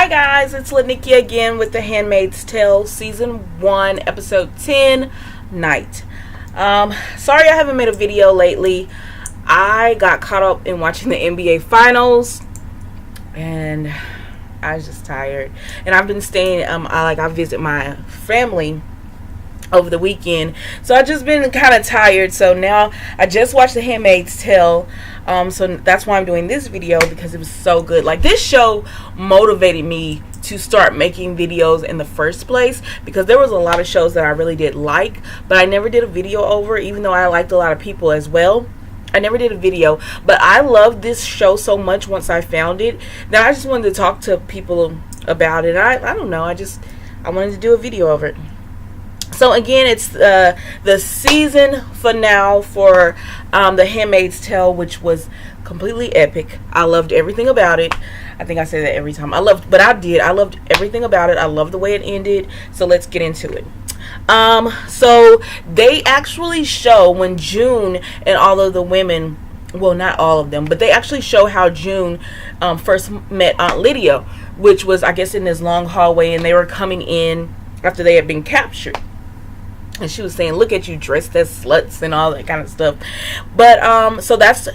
Hi guys, it's Lanickia again with The Handmaid's Tale Season 1, Episode 10, Night. Sorry I haven't made a video lately. I got caught up in watching the NBA Finals and I was just tired. And I've been staying, I visit my family over the weekend, so I've just been kind of tired. So now I just watched The Handmaid's Tale, so that's why I'm doing this video, because it was so good. Like, this show motivated me to start making videos in the first place, because there was a lot of shows that I really did like, but I never did a video over, even though I liked a lot of people as well. I never did a video, but I loved this show so much once I found it that I just wanted to talk to people about it. I don't know, I wanted to do a video over it. So again, it's the season finale for The Handmaid's Tale, which was completely epic. I loved everything about it. I think I say that every time. I loved everything about it. I loved the way it ended. So let's get into it. So they actually show when June and all of the women, well, not all of them, but they actually show how June first met Aunt Lydia, which was, I guess, in this long hallway, and they were coming in after they had been captured. And she was saying, look at you dressed as sluts and all that kind of stuff. But so that's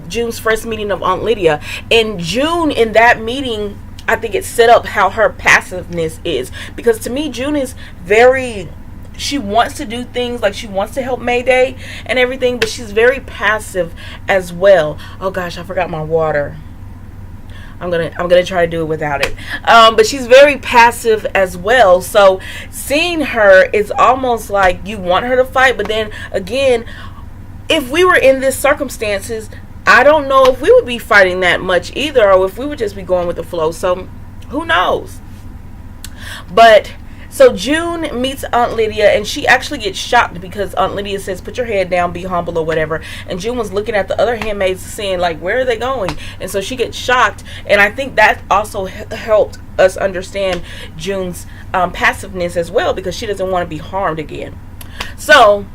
June's first meeting of Aunt Lydia. And June, in that meeting, I think it set up how her passiveness is. Because to me, June is very, she wants to do things, like she wants to help Mayday and everything, but she's very passive as well. Oh gosh, I forgot my water. I'm gonna try to do it without it. But she's very passive as well. So seeing her is almost like you want her to fight, but then again, if we were in this circumstances, I don't know if we would be fighting that much either, or if we would just be going with the flow. So who knows? But so June meets Aunt Lydia, and she actually gets shocked because Aunt Lydia says, put your head down, be humble or whatever. And June was looking at the other handmaids saying, like, where are they going? And so she gets shocked. And I think that also helped us understand June's passiveness as well, because she doesn't want to be harmed again. So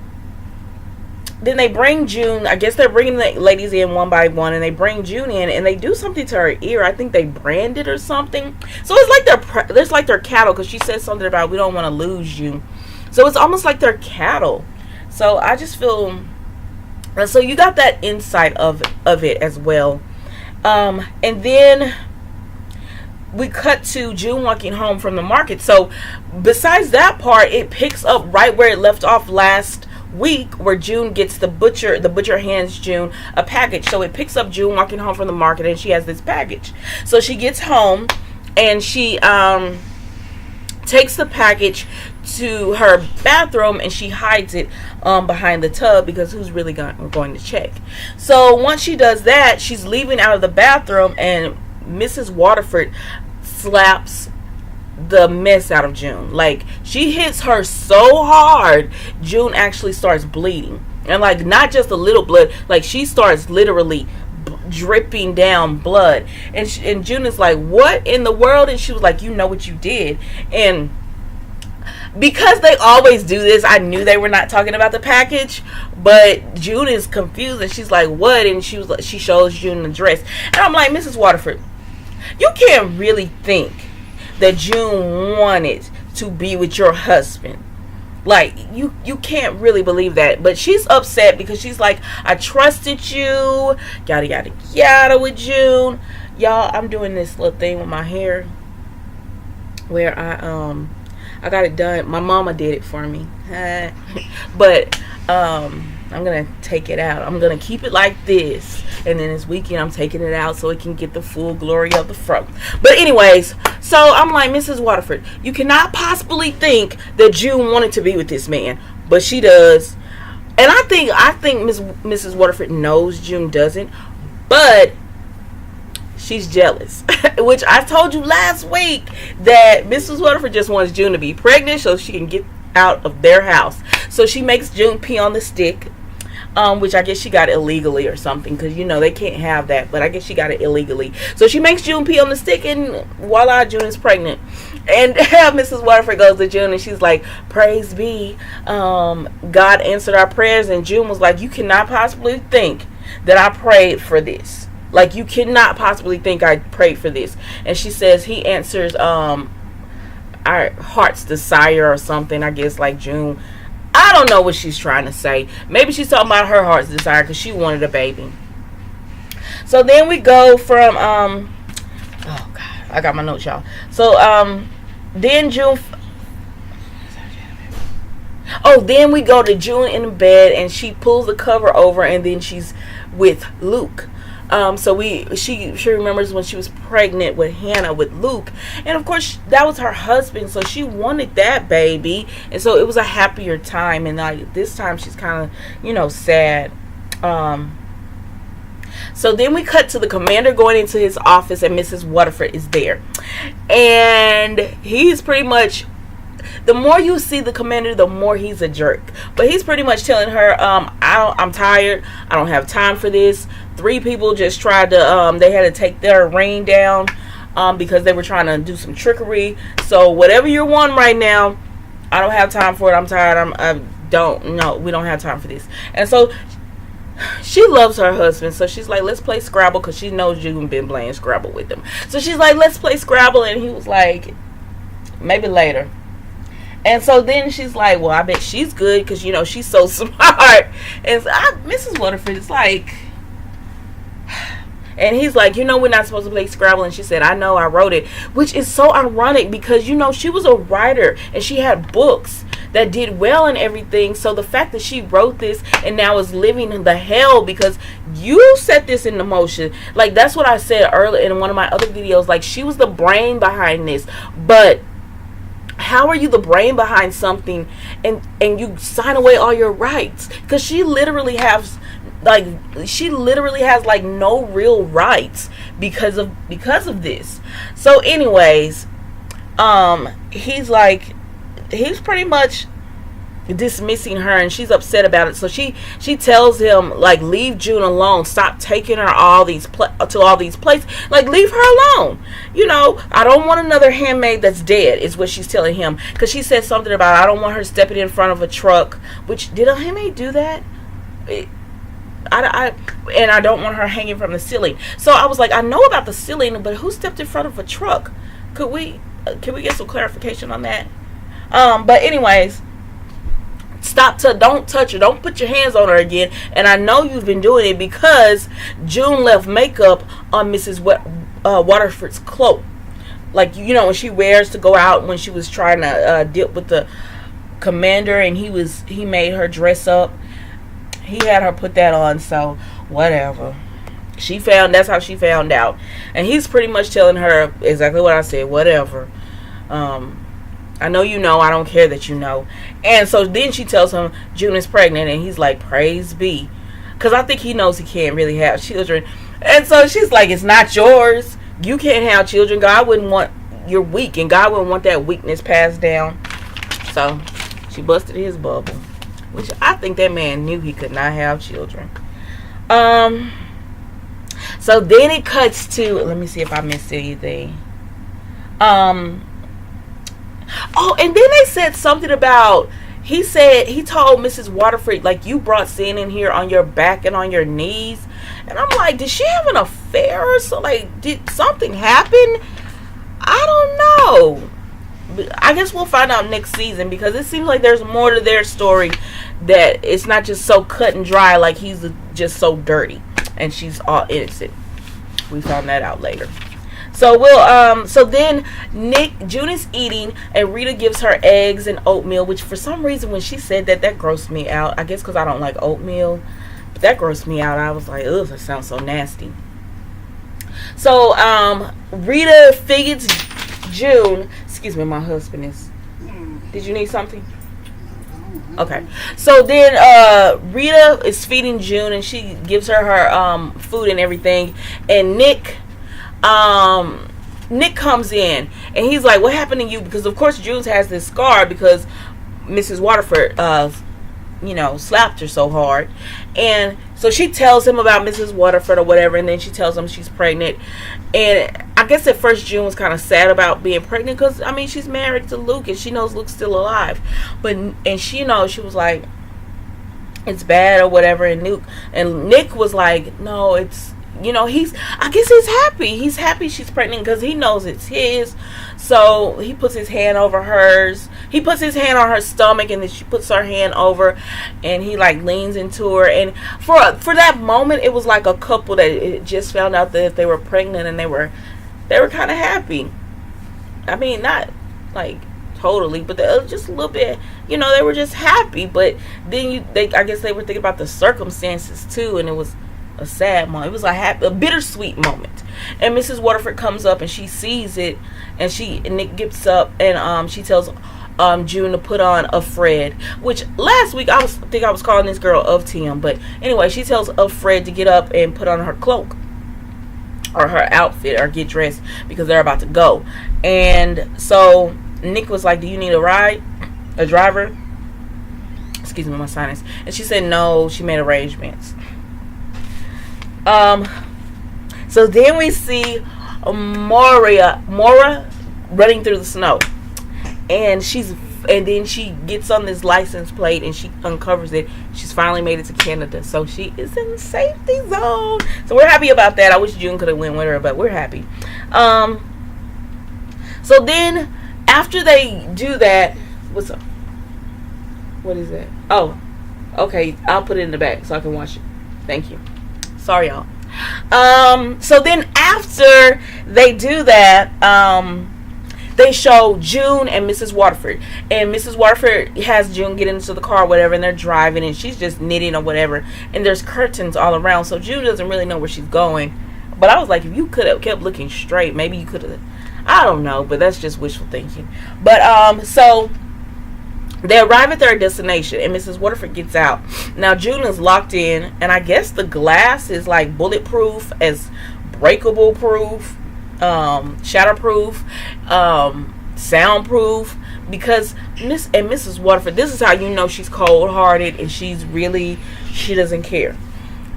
then they bring June, I guess they're bringing the ladies in one by one, and they bring June in, and they do something to her ear. I think they brand it or something. So it's like they're cattle, because she says something about, we don't want to lose you. So it's almost like they're cattle. So I just feel, so you got that insight of it as well. And then we cut to June walking home from the market. So besides that part, it picks up right where it left off last week, where June gets the butcher hands June a package. So it picks up June walking home from the market, and she has this package. So she gets home, and she takes the package to her bathroom, and she hides it behind the tub, because who's really going to check? So once she does that, she's leaving out of the bathroom, and Mrs. Waterford slaps the mess out of June. Like, she hits her so hard, June actually starts bleeding, and like not just a little blood, like she starts literally dripping down blood. And June is like, what in the world? And she was like, you know what you did. And because they always do this, I knew they were not talking about the package, but June is confused, and she's like, what? And she shows June the dress, and I'm like, Mrs. Waterford, you can't really think that June wanted to be with your husband. Like, you can't really believe that. But she's upset because she's like, I trusted you, yada yada yada, with June. Y'all, I'm doing this little thing with my hair where I got it done. My mama did it for me. But I'm gonna take it out. I'm gonna keep it like this, and then this weekend I'm taking it out so it can get the full glory of the fro. But anyways, so I'm like, Mrs. Waterford, you cannot possibly think that June wanted to be with this man, but she does. And I think Mrs. Waterford knows June doesn't, but she's jealous. Which I told you last week that Mrs. Waterford just wants June to be pregnant so she can get out of their house. So she makes June pee on the stick, which I guess she got illegally or something, because you know they can't have that, but I guess she got it illegally. So she makes June pee on the stick, and voila, June is pregnant. And Mrs. Waterford goes to June, and she's like, praise be, God answered our prayers. And June was like, you cannot possibly think that I prayed for this. Like, you cannot possibly think I prayed for this. And she says he answers our heart's desire or something. I guess like June. I don't know what she's trying to say. Maybe she's talking about her heart's desire because she wanted a baby. So then we go from oh god, I got my notes, y'all. So then June. Oh, then we go to June in bed, and she pulls the cover over, and then she's with Luke. So she remembers when she was pregnant with Hannah with Luke, and of course that was her husband, so she wanted that baby, and so it was a happier time. And like this time she's kind of sad. So then we cut to the commander going into his office, and Mrs. Waterford is there, and he's pretty much, the more you see the commander, the more he's a jerk. But he's pretty much telling her, I'm tired. I don't have time for this. 3 people just tried to, they had to take their ring down because they were trying to do some trickery. So whatever you're wanting right now, I don't have time for it. I'm tired. We don't have time for this. And so she loves her husband. So she's like, let's play Scrabble, because she knows you've been playing Scrabble with him. So she's like, let's play Scrabble. And he was like, maybe later. And so then she's like, well, I bet she's good because, she's so smart. And so Mrs. Waterford is like, and he's like, we're not supposed to play Scrabble. And she said, I know, I wrote it. Which is so ironic because, she was a writer and she had books that did well and everything. So the fact that she wrote this and now is living the hell because you set this into motion. Like, that's what I said earlier in one of my other videos. Like, she was the brain behind this. But how are you the brain behind something and you sign away all your rights? Because she literally has no real rights because of this. So anyways, he's pretty much dismissing her, and she's upset about it. So she tells him, like, leave June alone, stop taking her to all these places, like, leave her alone. I don't want another handmaid that's dead, is what she's telling him, because she said something about, I don't want her stepping in front of a truck, which, did a handmaid do that? And I don't want her hanging from the ceiling. So I was like, I know about the ceiling, but who stepped in front of a truck? Can we get some clarification on that? But anyways, don't touch her, don't put your hands on her again. And I know you've been doing it because June left makeup on Mrs. Waterford's cloak, like, when she wears to go out, when she was trying to deal with the commander, and he made her dress up. He had her put that on, so whatever. That's how she found out. And he's pretty much telling her exactly what I said, whatever. I know I don't care that you know. And so then she tells him June is pregnant, and he's like, praise be. Because I think he knows he can't really have children. And so she's like, it's not yours. You can't have children. God wouldn't want, you're weak, and God wouldn't want that weakness passed down. So she busted his bubble, which I think that man knew he could not have children. So then it cuts to, let me see if I missed anything. Oh, and then they said something about, he told Mrs. Waterford, like, you brought sin in here on your back and on your knees. And I'm like, did she have an affair or so? Like, did something happen? I don't know. I guess we'll find out next season, because it seems like there's more to their story, that it's not just so cut and dry, like he's just so dirty and she's all innocent. We found that out later. So so then June is eating, and Rita gives her eggs and oatmeal, which for some reason when she said that grossed me out. I guess because I don't like oatmeal, but that grossed me out. I was like, ugh, that sounds so nasty. So Rita feeds June. Excuse me, my husband is. Did you need something? Okay. So then Rita is feeding June, and she gives her food and everything. And Nick comes in, and he's like, what happened to you? Because of course June has this scar because Mrs. Waterford slapped her so hard. And so she tells him about Mrs. Waterford or whatever, and then she tells him she's pregnant. And I guess at first June was kind of sad about being pregnant, because I mean, she's married to Luke and she knows Luke's still alive, and she was like, it's bad or whatever. And Nick was like, no, I guess he's happy. He's happy she's pregnant because he knows it's his. So he puts his hand over hers. He puts his hand on her stomach, and then she puts her hand over, and he like leans into her. And for that moment, it was like a couple that just found out that they were pregnant, and they were kind of happy. I mean, not like totally, but just a little bit. They were just happy. But then I guess they were thinking about the circumstances too, and it was a sad moment. It was a bittersweet moment. And Mrs. Waterford comes up and she sees it, and Nick gets up and she tells June to put on a Fred, which last week I was calling this girl of Tim, but anyway, she tells Fred to get up and put on her cloak or her outfit or get dressed because they're about to go. And so Nick was like, "Do you need a driver?" Excuse me, my sinus. And she said no, she made arrangements. So then we see Mora running through the snow, and then she gets on this license plate and she uncovers it. She's finally made it to Canada, so she is in the safety zone. So we're happy about that. I wish June could have went with her, but we're happy. So then after they do that, what's up? What is that? Oh, okay. I'll put it in the back so I can watch it. Thank you. Sorry, y'all. So then after they do that, they show June and Mrs. Waterford. And Mrs. Waterford has June get into the car or whatever, and they're driving, and she's just knitting or whatever. And there's curtains all around, so June doesn't really know where she's going. But I was like, if you could have kept looking straight, maybe you could have. I don't know, but that's just wishful thinking. But so they arrive at their destination, and Mrs. Waterford gets out. Now, June is locked in, and I guess the glass is like bulletproof, as breakable proof, shatterproof, soundproof, because Mrs. Waterford, this is how you know she's cold-hearted, and she doesn't care.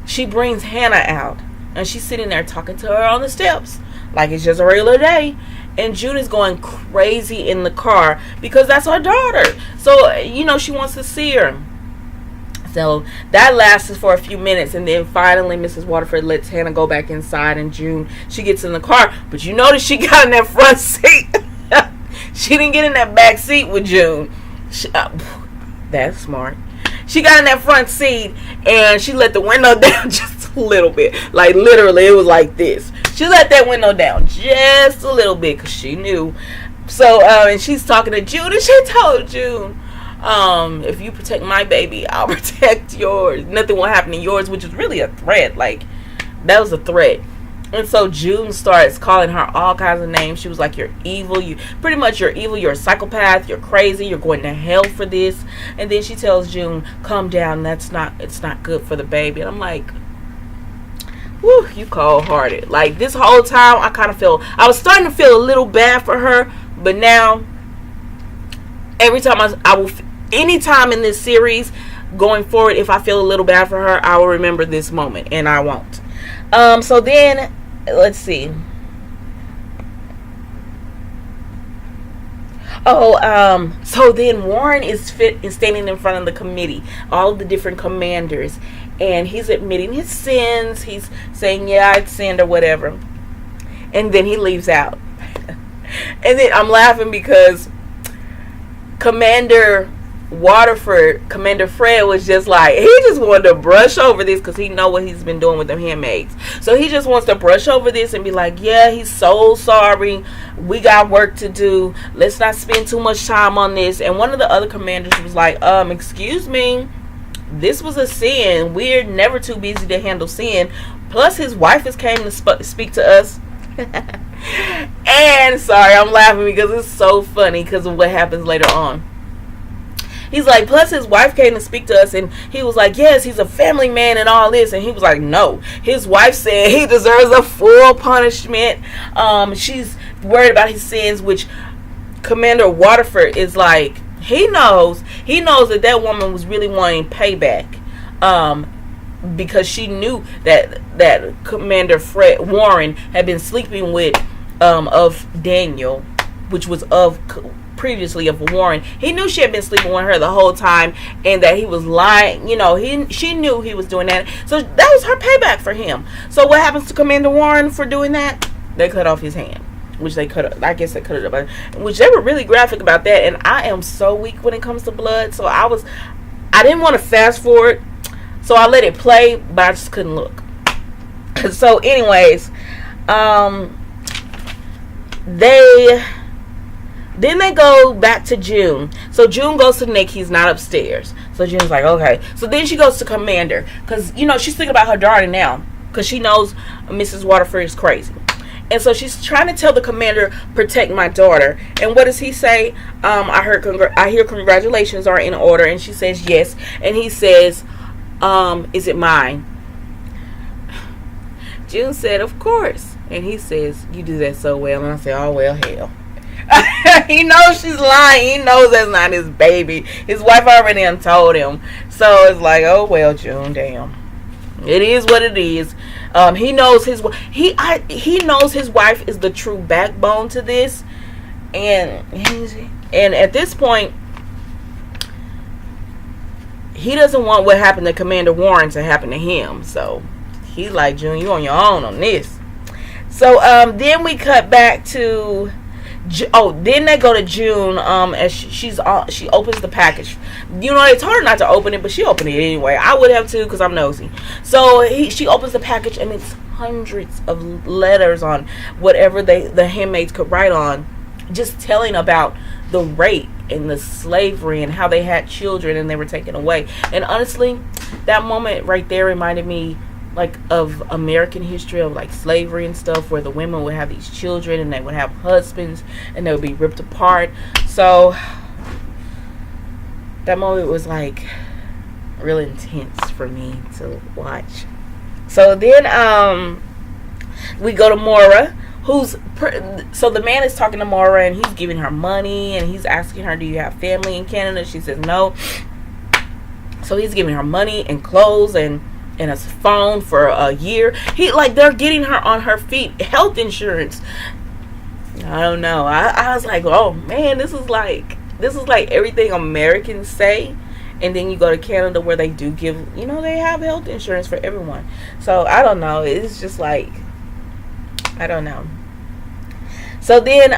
She brings Hannah out, and she's sitting there talking to her on the steps, like it's just a regular day. And June is going crazy in the car because that's her daughter. So, she wants to see her. So that lasted for a few minutes. And then finally, Mrs. Waterford lets Hannah go back inside. And June, she gets in the car. But you notice she got in that front seat. She didn't get in that back seat with June. That's smart. She got in that front seat and she let the window down just a little bit. Like literally, it was like this. She let that window down just a little bit because she knew. So, and she's talking to June, and she told June, if you protect my baby, I'll protect yours. Nothing will happen to yours, which is really a threat. Like, that was a threat. And so June starts calling her all kinds of names. She was like, you're evil. You're evil. You're a psychopath. You're crazy. You're going to hell for this. And then she tells June, calm down. It's not good for the baby. And I'm like, whew, you cold-hearted. Like, this whole time, I was starting to feel a little bad for her, but now, every time anytime in this series, going forward, if I feel a little bad for her, I will remember this moment, and I won't. So then, let's see. So then Warren is standing in front of the committee, all of the different commanders, and he's admitting his sins. He's saying, yeah, I'd sinned or whatever. And then he leaves out. And then I'm laughing because Commander Fred was just like, he just wanted to brush over this because he know what he's been doing with them handmaids. So he just wants to brush over this and be like, yeah, he's so sorry. We got work to do. Let's not spend too much time on this. And one of the other commanders was like, excuse me. This was a sin. We're never too busy to handle sin. Plus, his wife has came to speak to us. And sorry, I'm laughing because it's so funny because of what happens later on. He's like, plus his wife came to speak to us, and he was like, yes, he's a family man and all this. And he was like, no. His wife said he deserves a full punishment. She's worried about his sins, which Commander Waterford is like, he knows that woman was really wanting payback, because she knew that Commander Warren had been sleeping with of Daniel, which was of previously of Warren. He knew she had been sleeping with her the whole time, and that he was lying. You know, she knew he was doing that. So that was her payback for him. So what happens to Commander Warren for doing that? They cut off his hand, which they could have. I guess they could have, which they were really graphic about that. And I am so weak when it comes to blood, so I didn't want to fast forward, so I let it play, but I just couldn't look. So, anyways, they go back to June. So June goes to Nick. He's not upstairs. So June's like, okay. So then she goes to Commander, because she's thinking about her daughter now, because she knows Mrs. Waterford is crazy. And so she's trying to tell the Commander, protect my daughter. And what does he say? I hear congratulations are in order. And she says yes. And he says, is it mine? June said, of course. And he says, you do that so well. And I say, oh, well, hell. He knows she's lying. He knows that's not his baby. His wife already told him. So it's like, oh, well, June, damn. It is what it is. He knows his wife is the true backbone to this, and at this point, he doesn't want what happened to Commander Warren to happen to him. So he's like, June, you on your own on this. So then we cut back to. Then they go to June. As she opens the package. They told her not to open it, but she opened it anyway. I would have too, because I'm nosy. So she opens the package, and it's hundreds of letters on whatever the handmaids could write on, just telling about the rape and the slavery and how they had children and they were taken away. And honestly, that moment right there reminded me of American history, of slavery and stuff, where the women would have these children and they would have husbands and they would be ripped apart. So that moment was really intense for me to watch. So then we go to Maura, so the man is talking to Maura, and he's giving her money, and he's asking her, do you have family in Canada? She says no. So he's giving her money and clothes and a phone for a year. They're getting her on her feet, health insurance. I don't know. I was like, oh man, this is like everything Americans say, and then you go to Canada where they do give, they have health insurance for everyone. So I don't know. It's just I don't know. So then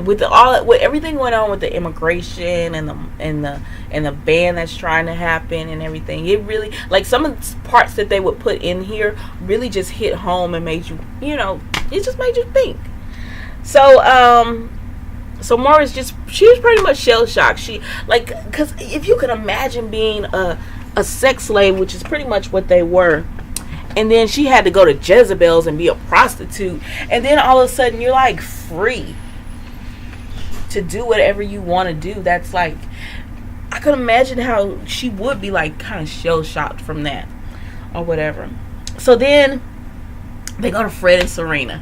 with everything going on with the immigration and the ban that's trying to happen and everything, it really, some of the parts that they would put in here really just hit home and made you, it just made you think. So Maura's she was pretty much shell shocked. She because if you can imagine being a sex slave, which is pretty much what they were, and then she had to go to Jezebel's and be a prostitute, and then all of a sudden you're free to do whatever you want to do. That's I could imagine how she would be kind of shell shocked from that or whatever. So then they go to Fred and Serena,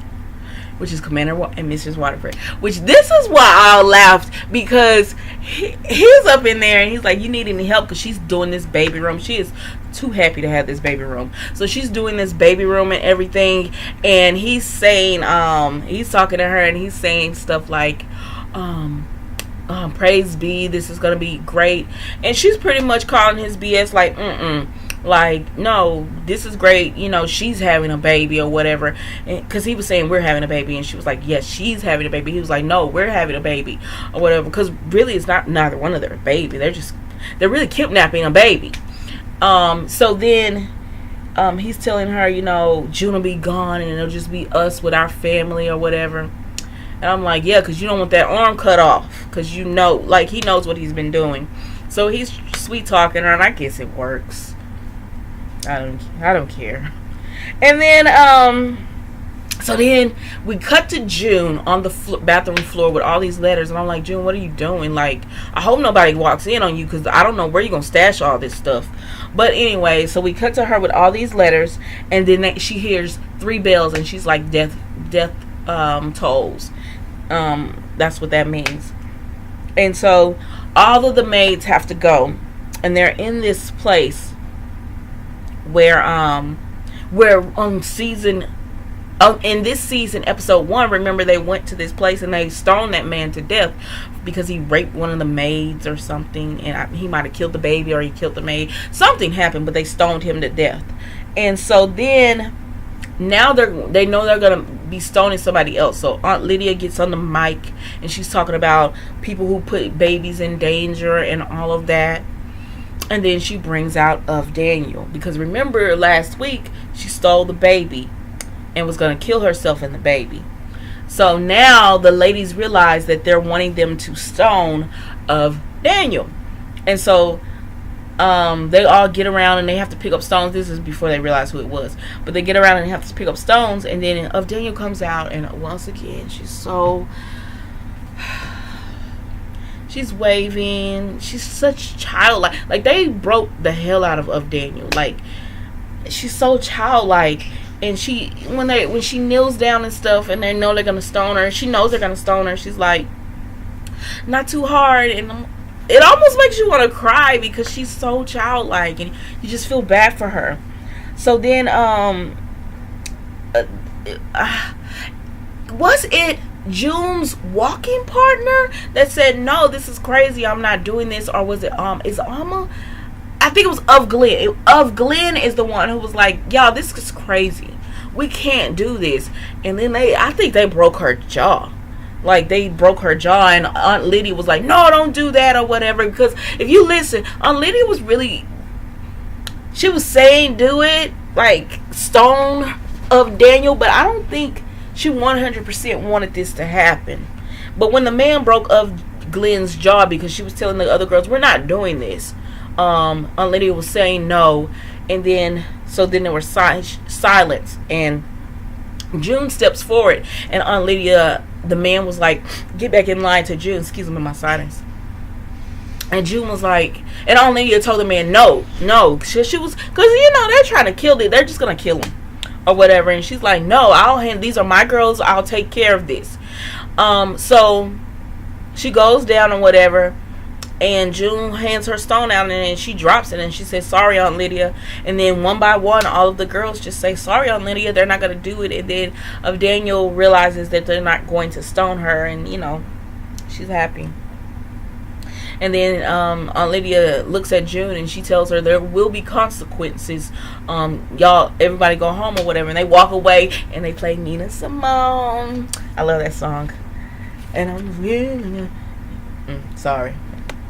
which is Commander and Mrs. Waterford. Which this is why I laughed, because he's up in there and he's like, you need any help? Because she's doing this baby room. She is too happy to have this baby room. So she's doing this baby room and everything, and he's saying, he's talking to her and he's saying stuff like, praise be, this is gonna be great. And she's pretty much calling his BS no, this is great, she's having a baby or whatever. Because he was saying we're having a baby, and she was like, yes, she's having a baby. He was like, no, we're having a baby or whatever. Because really it's not neither one of their baby. They're really kidnapping a baby. So then he's telling her, June will be gone and it'll just be us with our family or whatever. And I'm like, yeah, because you don't want that arm cut off. Because he knows what he's been doing. So he's sweet talking her, and I guess it works. I don't care. And then so then we cut to June on the bathroom floor with all these letters, and I'm like, June, what are you doing? I hope nobody walks in on you, because I don't know where you're gonna stash all this stuff. But anyway, so we cut to her with all these letters, and then she hears 3 bells, and she's like, death tolls. That's what that means. And so all of the maids have to go, and they're in this place where on season In this season, episode 1, remember they went to this place and they stoned that man to death because he raped one of the maids or something, and he might have killed the baby or he killed the maid. Something happened, but they stoned him to death. And so then now they know they're gonna be stoning somebody else. So Aunt Lydia gets on the mic and she's talking about people who put babies in danger and all of that. And then she brings out of Daniel, because remember last week she stole the baby and was going to kill herself and the baby. So now the ladies realize that they're wanting them to stone of Daniel. And so they all get around and they have to pick up stones. This is before they realize who it was. But they get around and have to pick up stones. And then of Daniel comes out, and once again she's waving. She's such childlike. Like, they broke the hell out of Daniel. Like, she's so childlike. And when she kneels down and stuff, and they know they're gonna stone her, she knows they're gonna stone her. She's like, not too hard, and it almost makes you want to cry because she's so childlike, and you just feel bad for her. So then, was it June's walking partner that said, "No, this is crazy. I'm not doing this," or was it is Alma? I think it was Of Glenn. Of Glenn is the one who was like, "Y'all, this is crazy. We can't do this." And then I think they broke her jaw. Like, they broke her jaw, and Aunt Lydia was like, "No, don't do that," or whatever. Because if you listen, Aunt Lydia was really, she was saying do it, like stone of Daniel, but I don't think she 100% wanted this to happen. But when the man broke Of Glenn's jaw, because she was telling the other girls, "We're not doing this," Aunt Lydia was saying no, and then there was silence, and June steps forward, and Aunt Lydia, the man was like, "Get back in line," to June. Excuse me, my silence. And June was like, and Aunt Lydia told the man, no. She was, because they're trying to kill it. They're just gonna kill him or whatever. And she's like, "No, these are my girls. I'll take care of this." So she goes down and whatever. And June hands her stone out, and then she drops it, and she says, "Sorry, Aunt Lydia." And then one by one, all of the girls just say, "Sorry, Aunt Lydia." They're not going to do it. And then Daniel realizes that they're not going to stone her, and she's happy. And then Aunt Lydia looks at June, and she tells her there will be consequences. Y'all, everybody go home or whatever. And they walk away, and they play Nina Simone. I love that song. And I'm really sorry.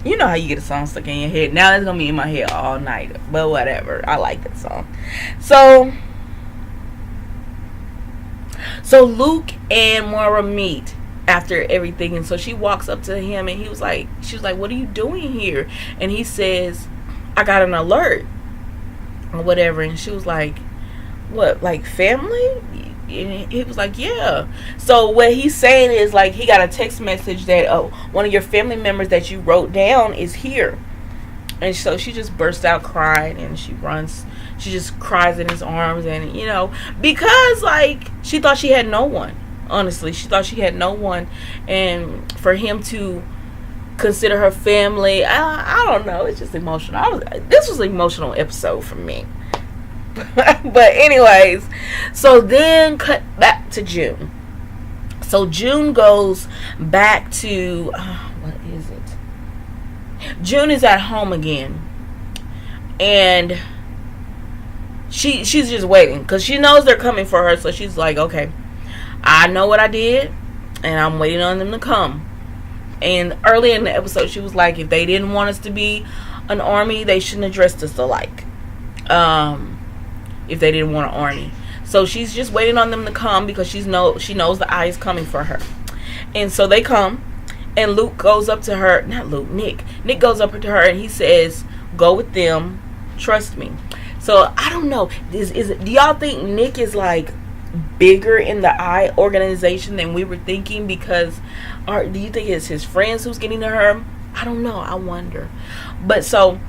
You know how you get a song stuck in your head. Now it's going to be in my head all night. But whatever. I like that song. So Luke and Moira meet after everything. And so she walks up to him, and she was like, "What are you doing here?" And he says, "I got an alert." Or whatever. And she was like, "What, like family?" And he was like, "Yeah." So what he's saying is, like, he got a text message that one of your family members that you wrote down is here. And so she just bursts out crying, and she just cries in his arms, and because like she thought she had no one. Honestly, she thought she had no one, and for him to consider her family, I don't know, it's just emotional. This was an emotional episode for me. But anyways, so then cut back to June. So June goes back to what is it? June is at home again, and she's just waiting because she knows they're coming for her. So she's like, "Okay, I know what I did, and I'm waiting on them to come." And early in the episode, she was like, "If they didn't want us to be an army, they shouldn't have dressed us alike. If they didn't want an army." So she's just waiting on them to come because she knows the eye is coming for her. And so they come, and Luke goes up to her. Not Luke, Nick. Nick goes up to her, and he says, "Go with them. Trust me." So I don't know. Do y'all think Nick is like bigger in the eye organization than we were thinking? Because, or do you think it's his friends who's getting to her? I don't know. I wonder. But so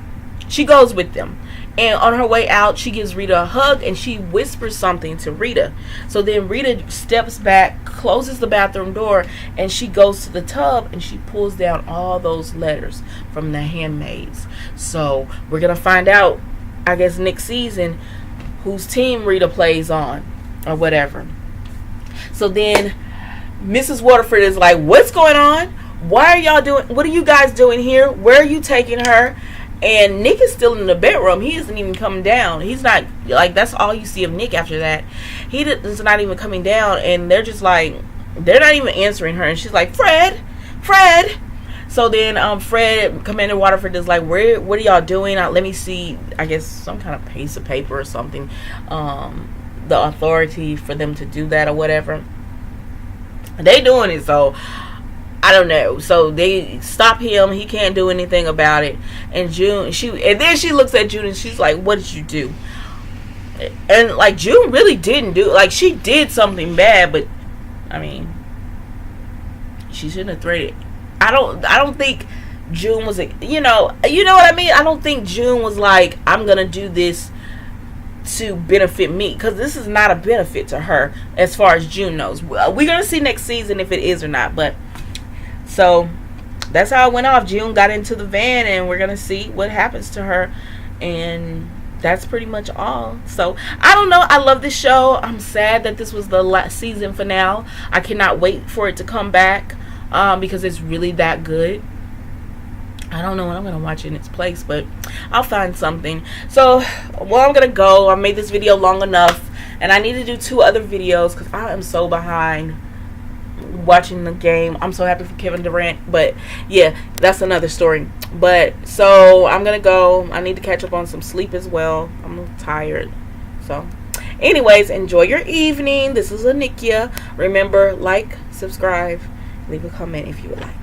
she goes with them. And on her way out, she gives Rita a hug, and she whispers something to Rita. So then Rita steps back, closes the bathroom door, and she goes to the tub, and she pulls down all those letters from the handmaids. So we're going to find out, I guess, next season, whose team Rita plays on or whatever. So then Mrs. Waterford is like, what's going on? Why are y'all doing, what are you guys doing here? Where are you taking her? And Nick is still in the bedroom. He isn't even coming down. He's not, like, that's all you see of Nick after that. He is not even coming down. And they're just like, they're not even answering her. And she's like, Fred. So then Fred, Commander Waterford, is like, what are y'all doing? Let me see, I guess, some kind of piece of paper or something. The authority for them to do that or whatever. They doing it, so I don't know. So they stop him. He can't do anything about it. And June, and then she looks at June and she's like, what did you do? And like, June really didn't do, like, she did something bad, but I mean, she shouldn't have threatened. I don't think June was you know what I mean? I don't think June was like, I'm gonna do this to benefit me, because this is not a benefit to her as far as June knows. We're gonna see next season if it is or not. But so that's how it went off. June got into the van, and we're gonna see what happens to her, and that's pretty much all. So I don't know, I love this show. I'm sad that this was the last season finale. I cannot wait for it to come back, because it's really that good. I don't know what I'm going to watch in its place, but I'll find something. So, well, I'm going to go. I made this video long enough, and I need to do 2 other videos because I am so behind watching the game. I'm so happy for Kevin Durant, but yeah, that's another story. But, so, I'm going to go. I need to catch up on some sleep as well. I'm tired. So, anyways, enjoy your evening. This is Lanickia. Remember, like, subscribe, leave a comment if you would like.